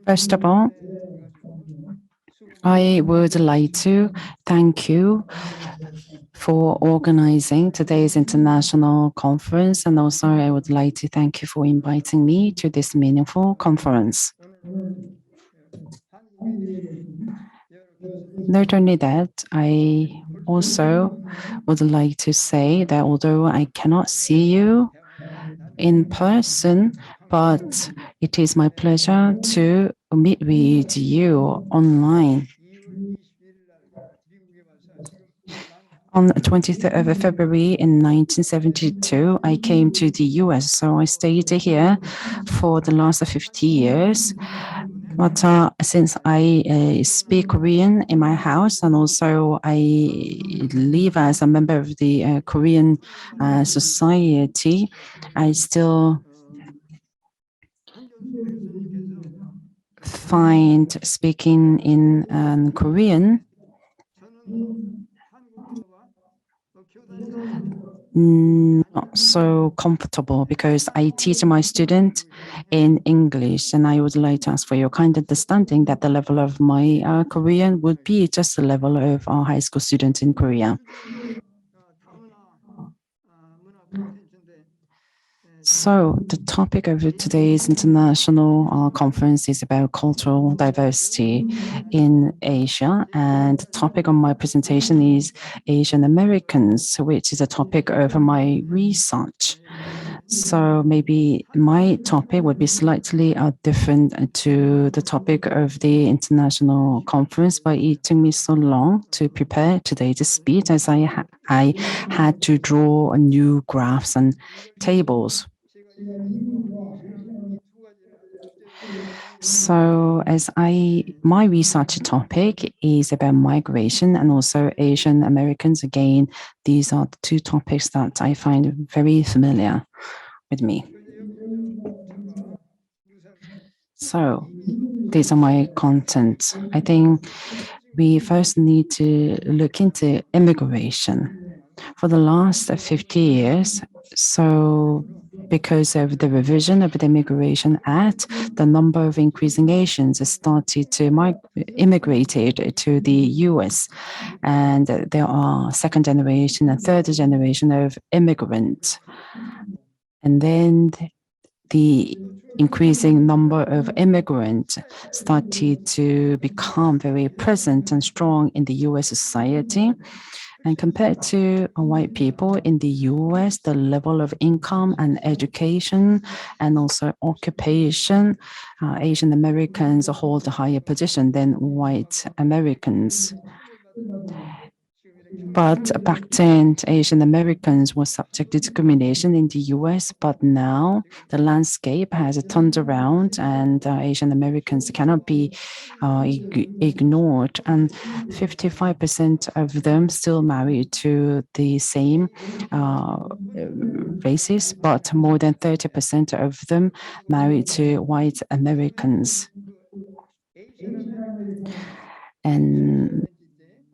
First of all, I would like to thank you for organizing today's international conference, and also I would like to thank you for inviting me to this meaningful conference. Not only that, I also would like to say that although I cannot see you in person, but it is my pleasure to meet with you online. On the 23rd of February in 1972, I came to the US, so I stayed here for the last 50 years. But since I speak Korean in my house, and also I live as a member of the Korean society, I still find speaking in Korean not so comfortable because I teach my students in English, and I would like to ask for your kind understanding that the level of my Korean would be just the level of our high school students in Korea. So the topic of today's international conference is about cultural diversity in Asia, and the topic of my presentation is Asian Americans, which is a topic of my research. So maybe my topic would be slightly different to the topic of the international conference, but it took me so long to prepare today's speech as I had to draw new graphs and tables. So my research topic is about migration and also Asian Americans. Again, these are the two topics that I find very familiar with me. So these are my contents. I think we first need to look into immigration. For the last 50 years, so because of the revision of the Immigration Act, the number of increasing Asians has started to immigrate to the US. And there are second generation and third generation of immigrants. And then the increasing number of immigrants started to become very present and strong in the US society. And compared to white people in the US, the level of income and education and also occupation, Asian Americans hold a higher position than white Americans. But back then, Asian Americans were subject to discrimination in the US, but now the landscape has turned around and Asian Americans cannot be ignored. And 55% of them still married to the same races, but more than 30% of them married to white Americans. And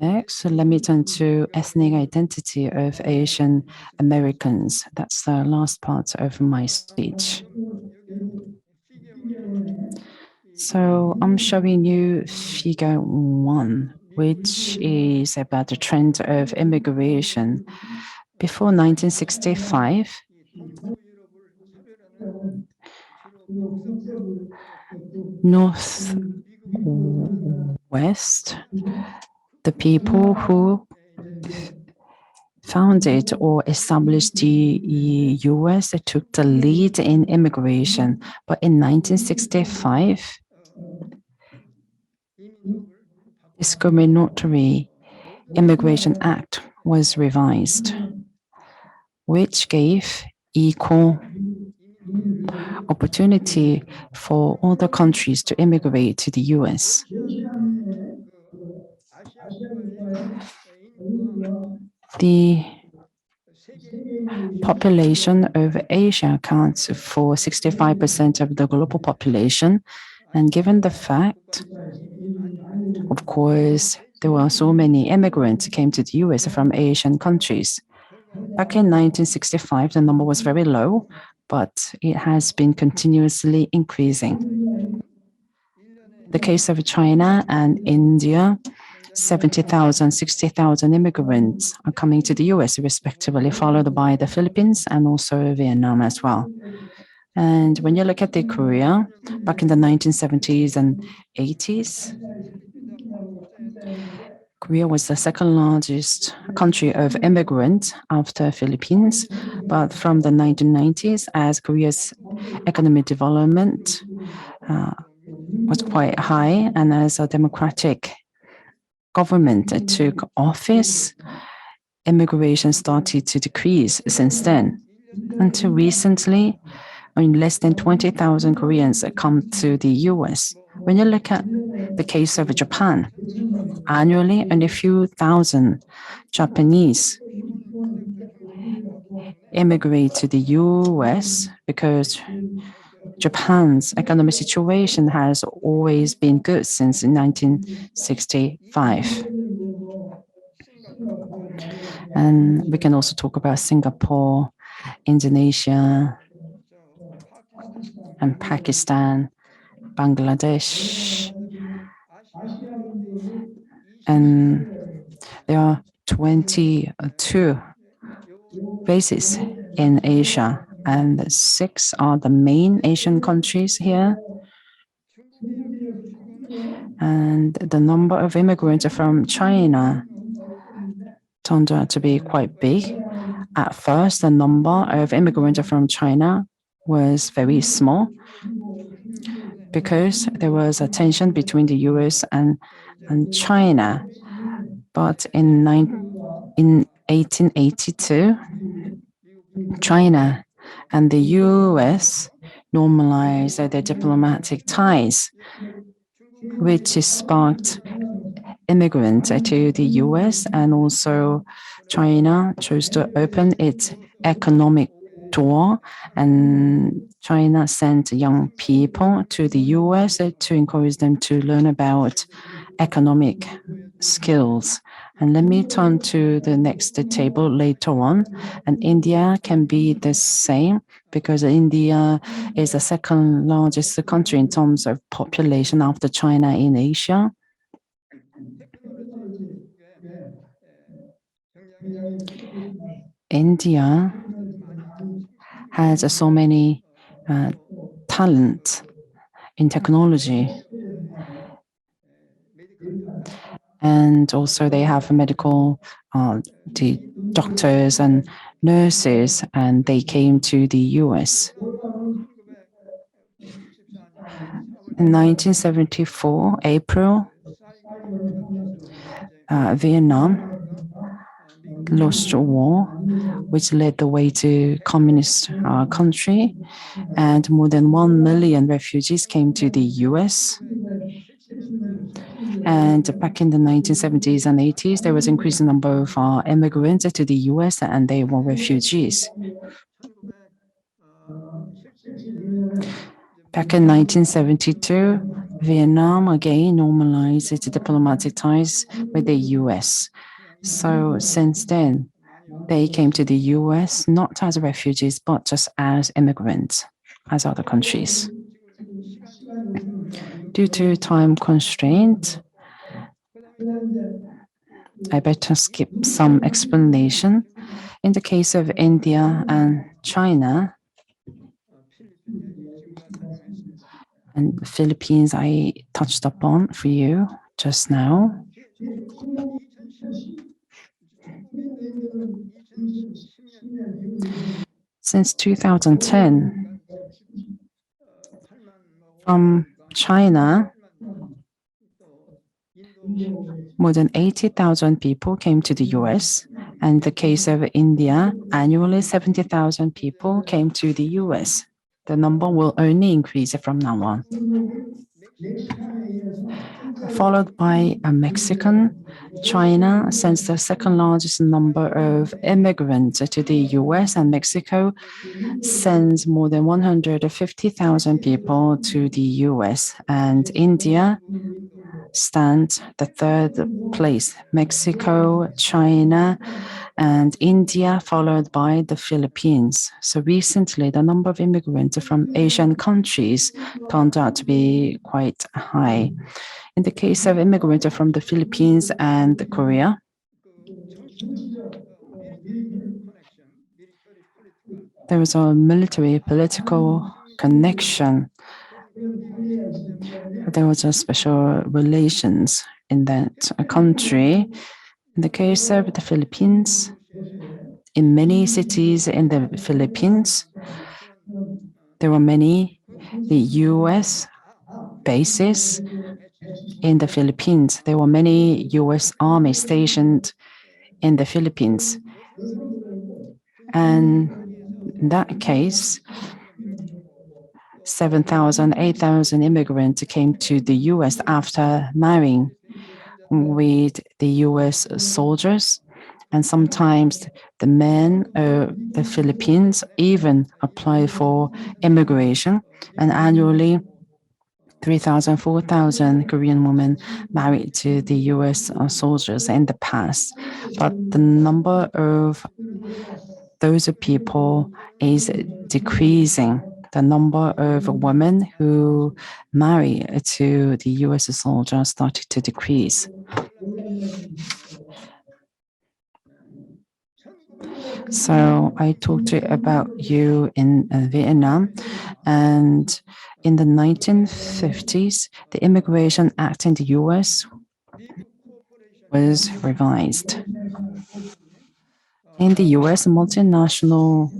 next, let me turn to ethnic identity of Asian Americans. That's the last part of my speech. So I'm showing you figure 1, which is about the trend of immigration. Before 1965, Northwest, the people who founded or established the US took the lead in immigration. But in 1965, Discriminatory Immigration Act was revised, which gave equal opportunity for other countries to immigrate to the US. The population of Asia accounts for 65% of the global population, and given the fact, of course, there were so many immigrants who came to the US from Asian countries. Back in 1965, the number was very low, but it has been continuously increasing. In the case of China and India, 70,000, 60,000 immigrants are coming to the US respectively, followed by the Philippines and also Vietnam as well. And when you look at the Korea, back in the 1970s and 80s, Korea was the second largest country of immigrants after Philippines. But from the 1990s, as Korea's economic development was quite high, and as a democratic government took office, immigration started to decrease since then. Until recently, less than 20,000 Koreans come to the US. When you look at the case of Japan, annually only a few thousand Japanese immigrate to the US because Japan's economic situation has always been good since 1965. And we can also talk about Singapore, Indonesia, and Pakistan, Bangladesh. And there are 22 bases in Asia, and 6 are the main Asian countries here. And the number of immigrants from China turned out to be quite big. At first, the number of immigrants from China was very small because there was a tension between the US and China. But in 1882, China and the US normalized their diplomatic ties, which sparked immigrants to the US, and also China chose to open its economic door, and China sent young people to the US to encourage them to learn about economic skills. And let me turn to the next table later on. And India can be the same because India is the second largest country in terms of population after China in Asia. India has so many talent in technology. And also they have medical the doctors and nurses, and they came to the US. In 1974, April, Vietnam lost a war, which led the way to communist country, and more than 1 million refugees came to the US. And back in the 1970s and 80s, there was increasing number of immigrants to the US, and they were refugees. Back in 1972, Vietnam again normalized its diplomatic ties with the US. So since then, they came to the US not as refugees, but just as immigrants, as other countries. Due to time constraint, I better skip some explanation. In the case of India and China, and the Philippines, I touched upon for you just now. Since 2010, from China, more than 80,000 people came to the US. And in the case of India, annually 70,000 people came to the US. The number will only increase from now on. Followed by Mexican, China sends the second largest number of immigrants to the US, and Mexico sends more than 150,000 people to the US. And India stand the third place. Mexico, China, and India, followed by the Philippines. So recently, the number of immigrants from Asian countries turned out to be quite high. In the case of immigrants from the Philippines and Korea, there was a military political connection. There was a special relations in that country. In the case of the Philippines, in many cities in the Philippines, there were many the U.S. bases in the Philippines. There were many U.S. Army stationed in the Philippines. And in that case, 7,000, 8,000 immigrants came to the US after marrying with the US soldiers. And sometimes the men of the Philippines even apply for immigration. And annually, 3,000, 4,000 Korean women married to the US soldiers in the past. But the number of those people is decreasing. The number of women who marry to the US soldiers started to decrease. So I talked about you in Vietnam, and in the 1950s, the Immigration Act in the US was revised. In the US, multinational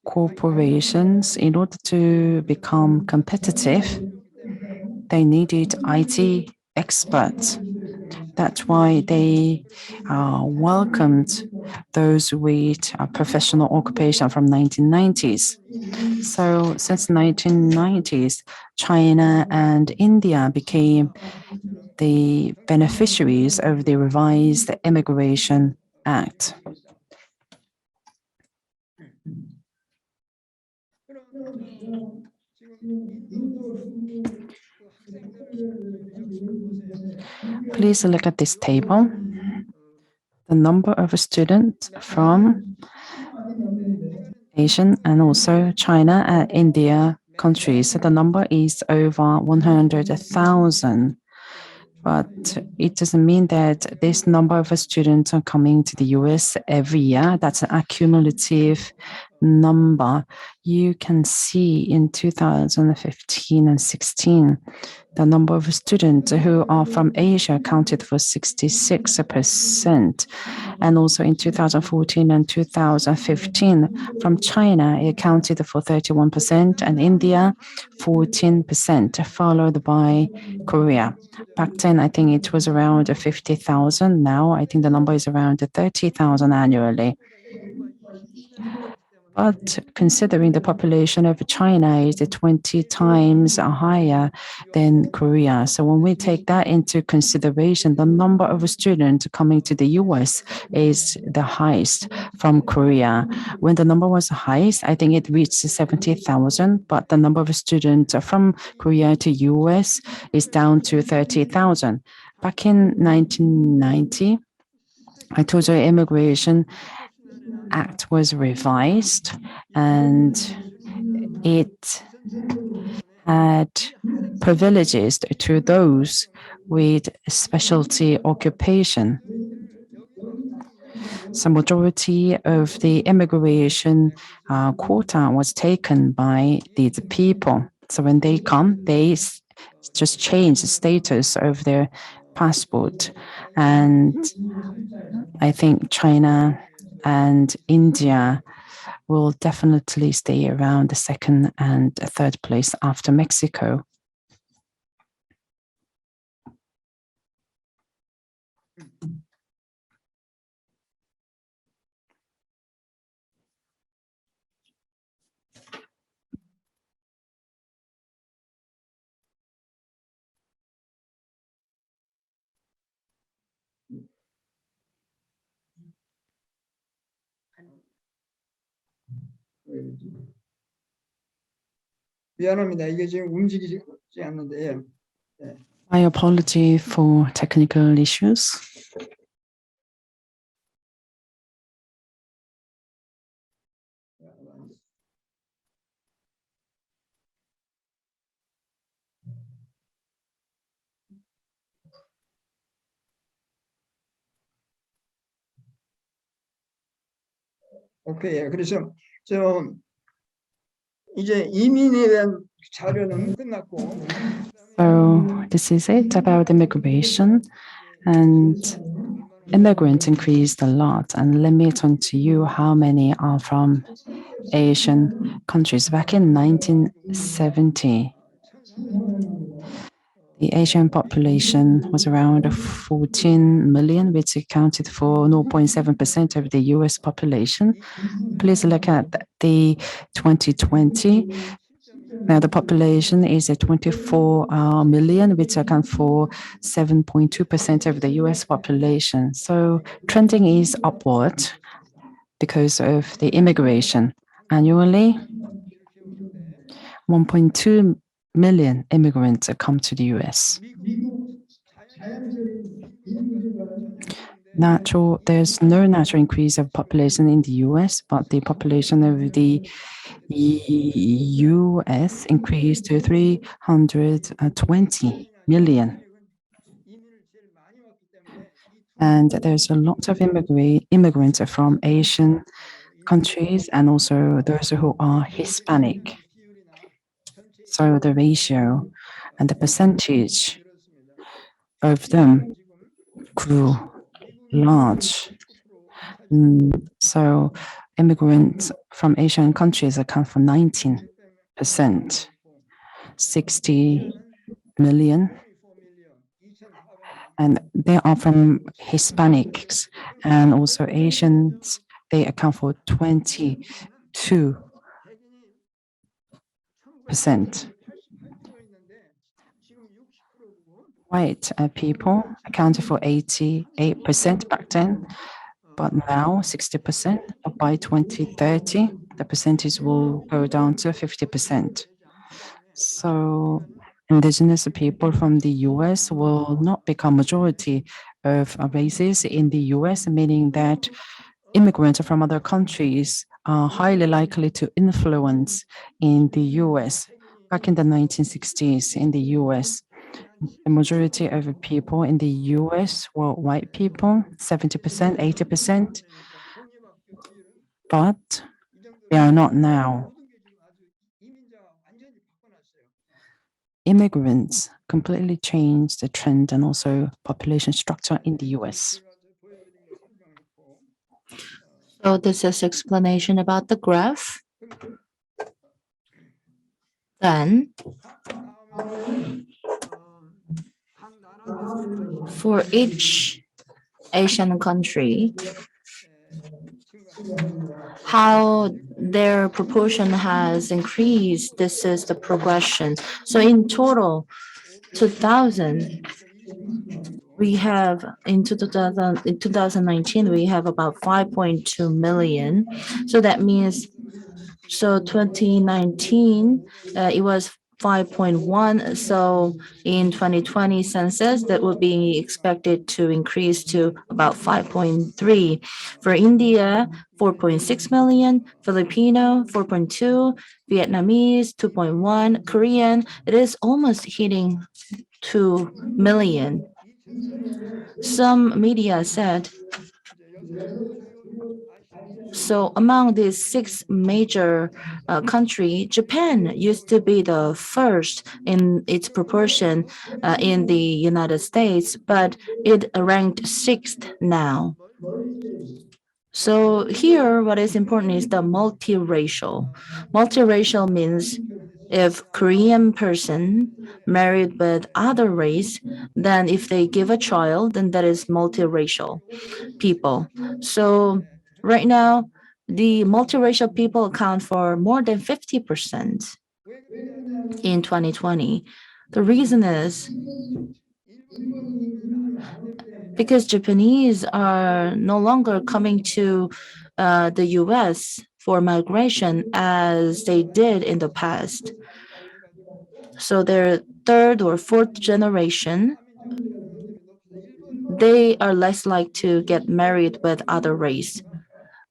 corporations, in order to become competitive, they needed IT experts. That's why they welcomed those with a professional occupation from 1990s. So since 1990s, China and India became the beneficiaries of the revised Immigration Act. Please look at this table. The number of students from Asian and also China and India countries. So the number is over 100,000. But it doesn't mean that this number of students are coming to the US every year. That's an accumulative number. You can see in 2015 and 16, the number of students who are from Asia accounted for 66%. And also in 2014 and 2015, from China, it accounted for 31%, and India, 14%, followed by Korea. Back then, I think it was around 50,000. Now, I think the number is around 30,000 annually. But considering the population of China is 20 times higher than Korea. So when we take that into consideration, the number of students coming to the US is the highest from Korea. When the number was highest, I think it reached 70,000, but the number of students from Korea to US is down to 30,000. Back in 1990, I told you Immigration Act was revised, and it had privileges to those with specialty occupation. So majority of the immigration quota was taken by these people. So when they come, they just change the status of their passport. And I think China and India will definitely stay around the second and third place after Mexico. 미안합니다. 이게 지금 움직이지 않는데. 예. My apology for technical issues. 오케이. 그래서 저 이제 이민에 대한 자료는 끝났고. So this is it about immigration, and immigrants increased a lot. And let me turn to you how many are from Asian countries. Back in 1970, the Asian population was around 14 million, which accounted for 0.7% of the US population. Please look at the 2020. Now the population is at 24 million, which account for 7.2% of the US population. So trending is upward because of the immigration. Annually, 1.2 million immigrants come to the US. There's no natural increase of population in the US, but the population of the US increased to 320 million. And there's a lot of immigrants from Asian countries and also those who are Hispanic. So the ratio and the percentage of them grew large. So immigrants from Asian countries account for 19%, 60 million. And they are from Hispanics and also Asians. They account for 22%. White people accounted for 88% back then, but now 60%. By 2030, the percentage will go down to 50%. So indigenous people from the US will not become majority of races in the US, meaning that immigrants from other countries are highly likely to influence in the US. Back in the 1960s in the US, the majority of people in the US were white people, 70%, 80%, but they are not now. Immigrants completely changed the trend and also population structure in the US. So this is explanation about the graph. Then for each Asian country, how their proportion has increased, this is the progression. So in total, 2000, we have in 2019, we have about 5.2 million. So that means, so 2019, it was 5.1. So in 2020 census, that would be expected to increase to about 5.3. For India, 4.6 million, Filipino, 4.2, Vietnamese, 2.1, Korean, it is almost hitting 2 million. Some media said, so among these six major countries, Japan used to be the first in its proportion in the United States, but it ranked sixth now. So here, what is important is the multiracial. Multiracial means if Korean person married with other race, then if they give a child, then that is multiracial people. So right now, the multiracial people account for more than 50% in 2020. The reason is because Japanese are no longer coming to the US for migration as they did in the past. So their third or fourth generation, they are less likely to get married with other race.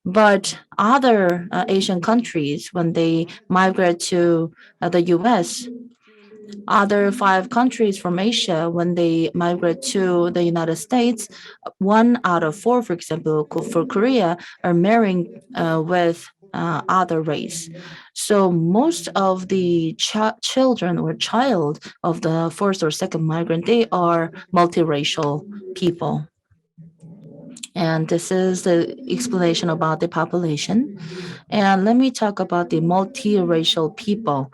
But other Asian countries, when they migrate to the US, other five countries from Asia, when they migrate to the United States, one out of four, for example, for Korea, are marrying with other race. So most of the children or child of the first or second migrant, they are multiracial people. And this is the explanation about the population. And let me talk about the multiracial people.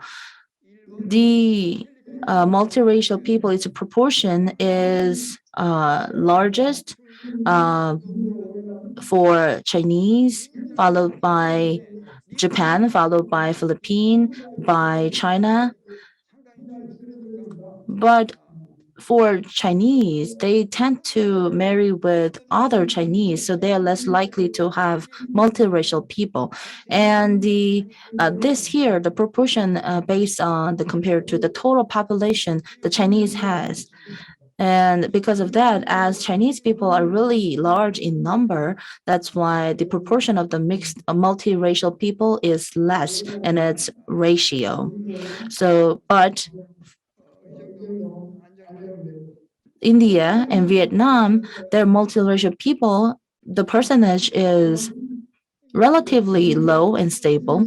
The multiracial people, its proportion is largest uh, for Chinese, followed by Japan, followed by Philippines, by China. But for Chinese, they tend to marry with other Chinese, so they are less likely to have multiracial people. And the this year, the proportion based on the compared to the total population the Chinese has. And because of that, as Chinese people are really large in number, that's why the proportion of the mixed multiracial people is less in its ratio. So, but India and Vietnam, they're multiracial people, the percentage is relatively low and stable.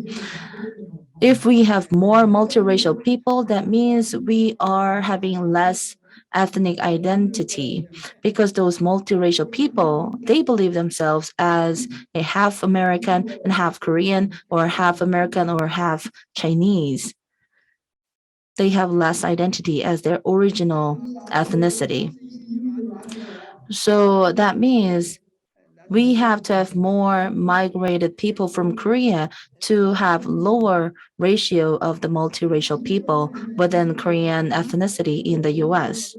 If we have more multiracial people, that means we are having less ethnic identity because those multiracial people, they believe themselves as a half American and half Korean or half American or half Chinese. They have less identity as their original ethnicity. So that means we have to have more migrated people from Korea to have lower ratio of the multiracial people within Korean ethnicity in the US.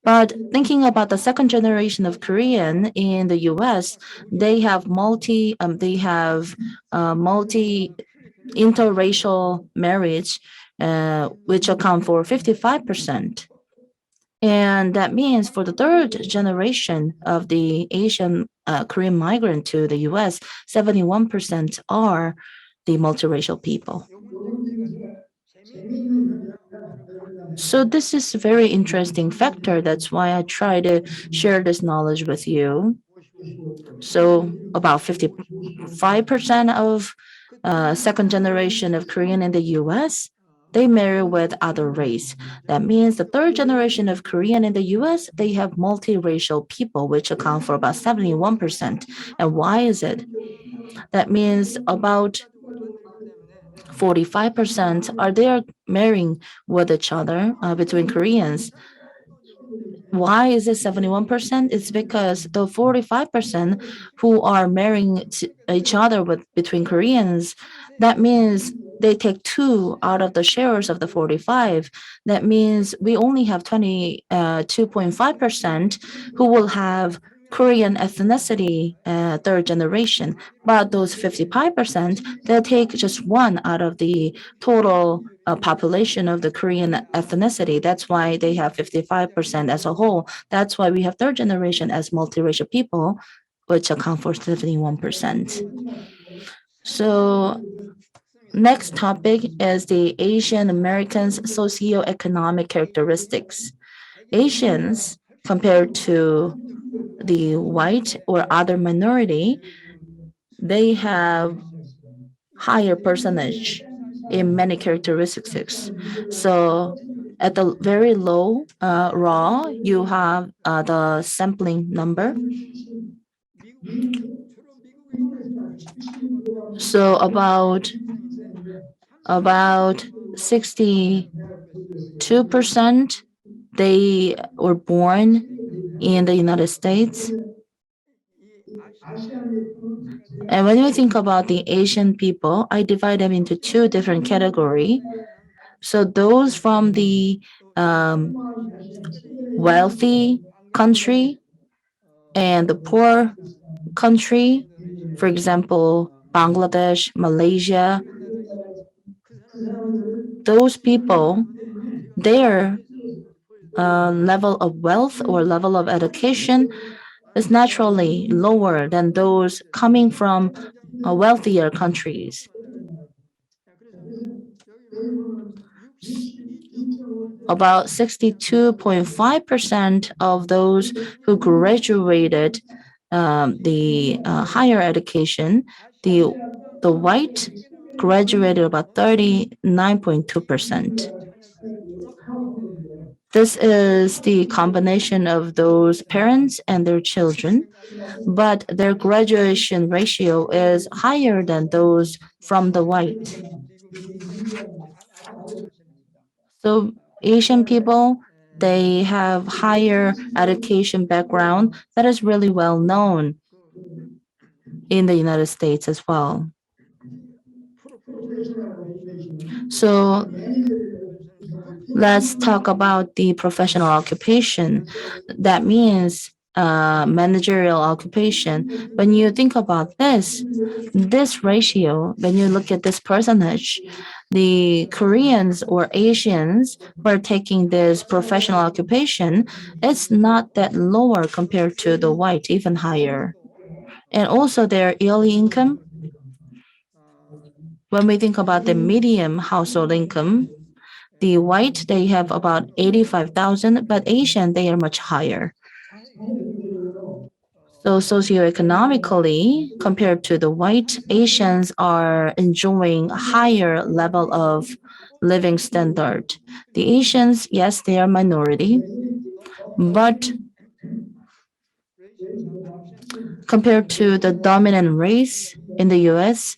But thinking about the second generation of Korean in the US, they have multi interracial marriage, which account for 55%. And that means for the third generation of the Asian Korean migrant to the US, 71% are the multiracial people. So this is a very interesting factor. That's why I try to share this knowledge with you. So about 55% of second generation of Korean in the US, they marry with other race. That means the third generation of Korean in the US, they have multiracial people, which account for about 71%. And why is it? That means about 45% are they marrying with each other between Koreans. Why is it 71%? It's because the 45% who are marrying each other with between Koreans, that means they take two out of the shares of the 45. That means we only have 22.5% who will have Korean ethnicity third generation. But those 55%, they'll take just one out of the total population of the Korean ethnicity. That's why they have 55% as a whole. That's why we have third generation as multiracial people, which account for 71%. So next topic is the Asian Americans' socioeconomic characteristics. Asians, compared to the white or other minority, they have higher percentage in many characteristics. So at the very low raw, you have the sampling number. So about 62% they were born in the United States. And when we think about the Asian people, I divide them into two different categories. So those from the um, wealthy country and the poor country, for example, Bangladesh, Malaysia, those people, their level of wealth or level of education is naturally lower than those coming from wealthier countries. About 62.5% of those who graduated the higher education, the white graduated about 39.2%. This is the combination of those parents and their children, but their graduation ratio is higher than those from the white. So Asian people, they have higher education background that is really well known in the United States as well. So let's talk about the professional occupation. That means managerial occupation. When you think about this ratio, when you look at this percentage, the Koreans or Asians who are taking this professional occupation, it's not that lower compared to the white, even higher. And also their yearly income, when we think about the medium household income, the white, they have about 85,000, but Asian, they are much higher. So socioeconomically, compared to the white, Asians are enjoying a higher level of living standard. The Asians, yes, they are minority, but compared to the dominant race in the US,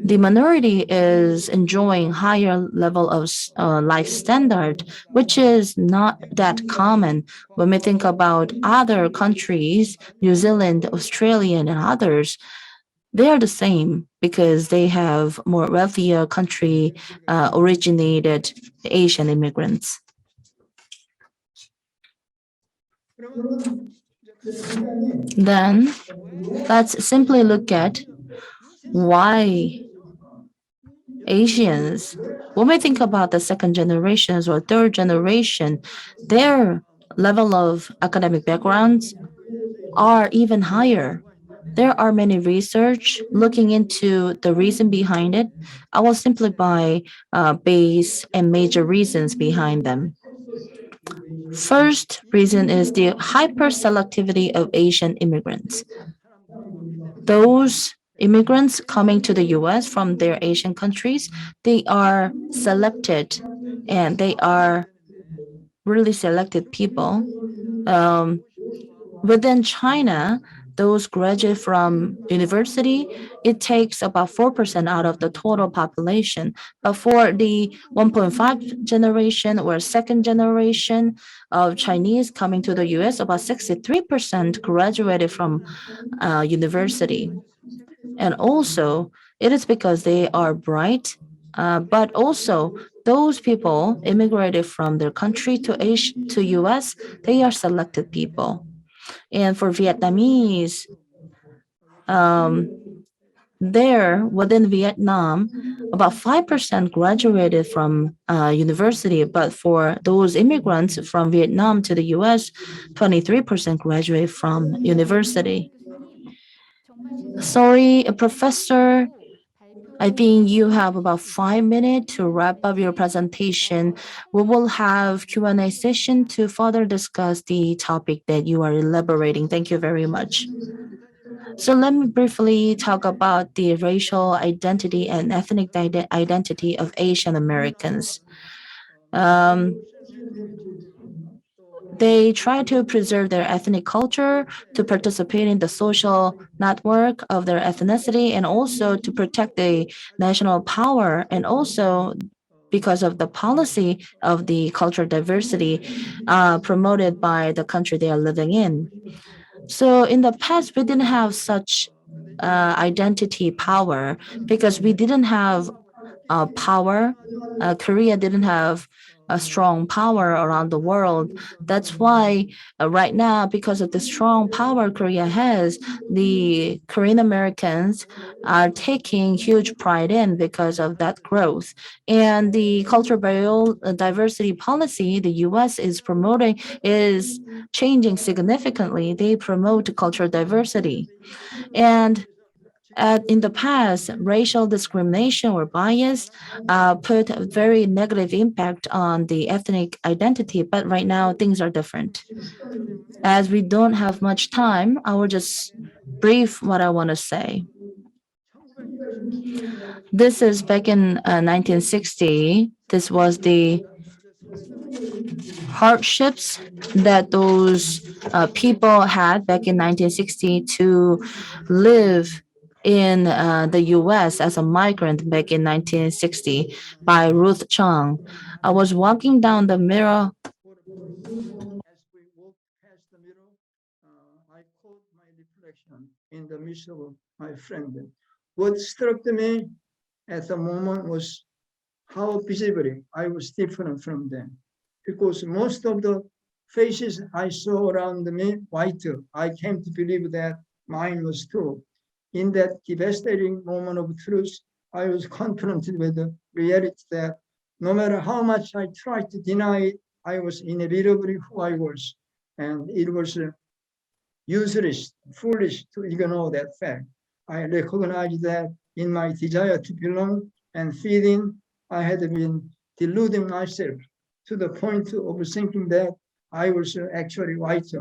the minority is enjoying higher level of life standard, which is not that common when we think about other countries, New Zealand, Australia, and others. They are the same because they have more wealthier country originated Asian immigrants. Then let's simply look at why Asians, when we think about the second generations or third generation, their level of academic backgrounds are even higher. There are many research looking into the reason behind it. I will simply by base and major reasons behind them. First reason is the hyperselectivity of Asian immigrants. Those immigrants coming to the US from their Asian countries, they are selected and they are really selected people. Um, Within China, those graduate from university, it takes about 4% out of the total population. But for the 1.5 generation or second generation of Chinese coming to the US, about 63% graduated from university. And also, it is because they are bright, but also those people immigrated from their country to Asia, to US, they are selected people. And for Vietnamese, um, there within Vietnam, about 5% graduated from university, but for those immigrants from Vietnam to the US, 23% graduate from university. Sorry, Professor, I think you have about 5 minutes to wrap up your presentation. We will have Q&A session to further discuss the topic that you are elaborating. Thank you very much. So let me briefly talk about the racial identity and ethnic identity of Asian Americans. Um, they try to preserve their ethnic culture, to participate in the social network of their ethnicity, and also to protect the national power, and also because of the policy of the cultural diversity promoted by the country they are living in. So in the past, we didn't have such identity power because we didn't have power. Korea didn't have a strong power around the world. That's why right now, because of the strong power Korea has, the Korean Americans are taking huge pride in because of that growth. And the cultural diversity policy the U.S. is promoting is changing significantly. They promote cultural diversity. And in the past, racial discrimination or bias put a very negative impact on the ethnic identity, but right now things are different. As we don't have much time, I will just brief what I want to say. This is back in 1960. This was the hardships that those people had back in 1960 to live in the US as a migrant back in 1960 by Ruth Chung. I was walking down the mirror. As we walked past the mirror, I caught my reflection in the midst of my friend. What struck me at the moment was how visibly I was different from them. Because most of the faces I saw around me white, I came to believe that mine was too. In that devastating moment of truth, I was confronted with the reality that no matter how much I tried to deny it, I was inevitably who I was. And it was useless, foolish to ignore that fact. I recognized that in my desire to belong and fit in, I had been deluding myself to the point of thinking that I was actually white.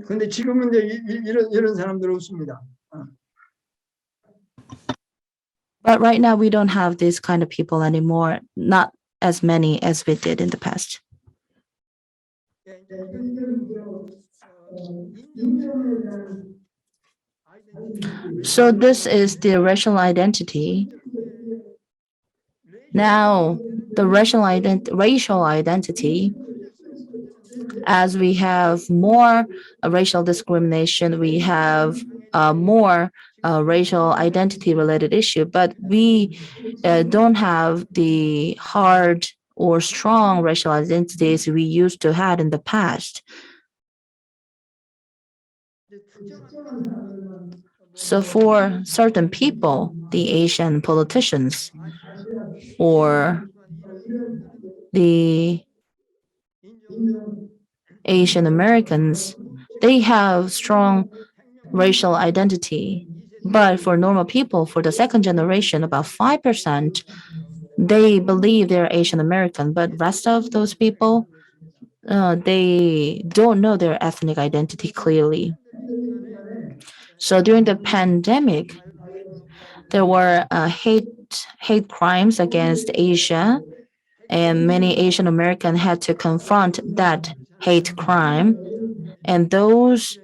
근데 지금은 이제 이런 사람들 없습니다. But right now, we don't have these kind of people anymore, not as many as we did in the past. So, this is the racial identity. Now, the racial identity, as we have more racial discrimination, we have more racial identity related issue, but we don't have the hard or strong racial identities we used to have in the past. So for certain people, the Asian politicians or the Asian Americans, they have strong racial identity. But for normal people, for the second generation, about 5%, they believe they're Asian American. But rest of those people, they don't know their ethnic identity clearly. So during the pandemic, there were hate crimes against Asia, and many Asian Americans had to confront that hate crime. And those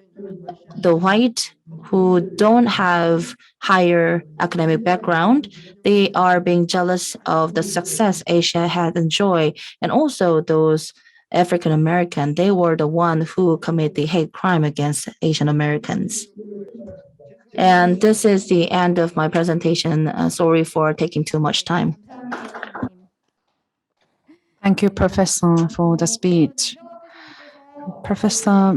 the white who don't have higher academic background, they are being jealous of the success Asia had enjoyed, and also those African American, they were the one who commit the hate crime against Asian Americans. And this is the end of my presentation. Sorry for taking too much time. Thank you, Professor, for the speech. Professor